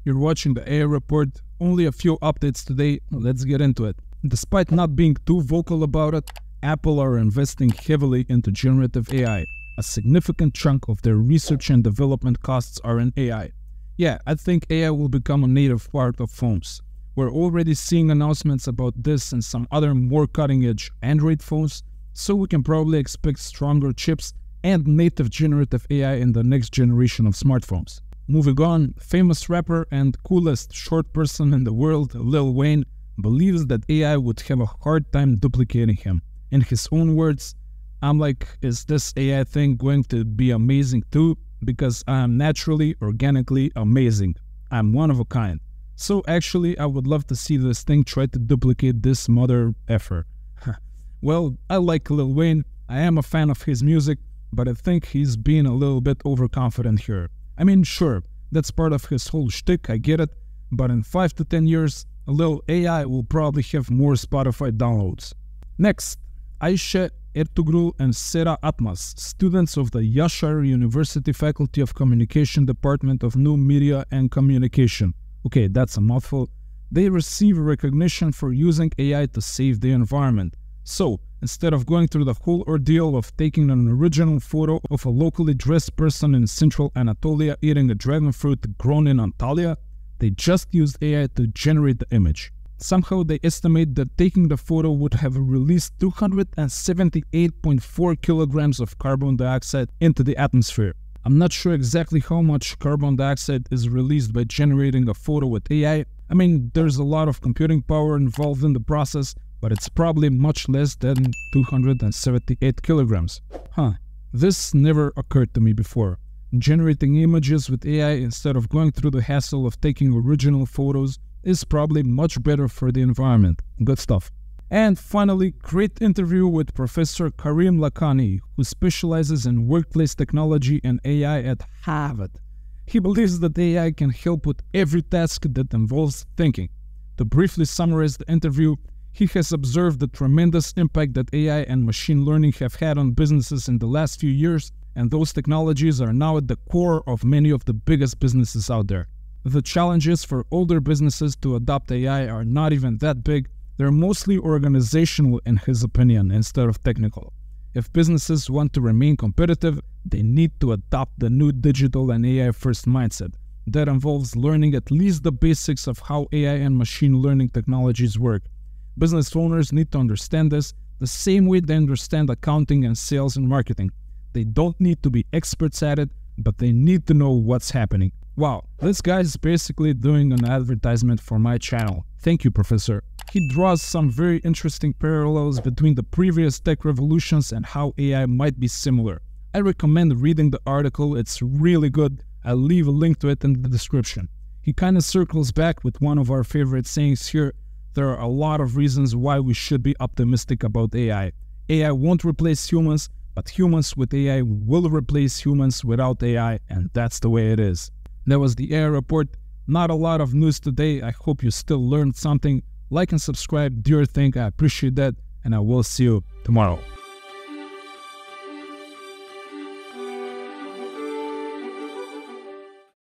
You're watching the AI Report. Only a few updates today. Let's get into it. Despite not being too vocal about it, Apple are investing heavily into generative AI. A significant chunk of their research and development costs are in AI. Yeah, I think AI will become a native part of phones. We're already seeing announcements about this and some other more cutting-edge Android phones, so we can probably expect stronger chips and native generative AI in the next generation of smartphones. Moving on, famous rapper and coolest short person in the world, Lil Wayne, believes that AI would have a hard time duplicating him. In his own words, I'm like, is this AI thing going to be amazing too? Because I am naturally, organically amazing. I'm one of a kind. So actually, I would love to see this thing try to duplicate this mother effer. Well, I like Lil Wayne, I am a fan of his music, but I think he's being a little bit overconfident here. I mean, sure, that's part of his whole shtick, I get it, but in 5 to 10 years, a little AI will probably have more Spotify downloads. Next, Ayşe Ertuğrul and Sera Atmas, students of the Yashar University Faculty of Communication Department of New Media and Communication. Okay, that's a mouthful. They receive recognition for using AI to save the environment. So, instead of going through the whole ordeal of taking an original photo of a locally dressed person in central Anatolia eating a dragon fruit grown in Antalya, they just used AI to generate the image. Somehow they estimate that taking the photo would have released 278.4 kilograms of carbon dioxide into the atmosphere. I'm not sure exactly how much carbon dioxide is released by generating a photo with AI. I mean, there's a lot of computing power involved in the process, but it's probably much less than 278 kilograms. This never occurred to me before. Generating images with AI instead of going through the hassle of taking original photos is probably much better for the environment. Good stuff. And finally, great interview with Professor Karim Lakhani, who specializes in workplace technology and AI at Harvard. He believes that AI can help with every task that involves thinking. To briefly summarize the interview, he has observed the tremendous impact that AI and machine learning have had on businesses in the last few years, and those technologies are now at the core of many of the biggest businesses out there. The challenges for older businesses to adopt AI are not even that big. They're mostly organizational in his opinion instead of technical. If businesses want to remain competitive, they need to adopt the new digital and AI-first mindset. That involves learning at least the basics of how AI and machine learning technologies work. Business owners need to understand this the same way they understand accounting and sales and marketing. They don't need to be experts at it, but they need to know what's happening. Wow, this guy is basically doing an advertisement for my channel. Thank you, Professor. He draws some very interesting parallels between the previous tech revolutions and how AI might be similar. I recommend reading the article, it's really good. I'll leave a link to it in the description. He kind of circles back with one of our favorite sayings here. There are a lot of reasons why we should be optimistic about AI. AI won't replace humans, but humans with AI will replace humans without AI, and that's the way it is. That was the AI Report. Not a lot of news today. I hope you still learned something. Like and subscribe, do your thing. I appreciate that, and I will see you tomorrow.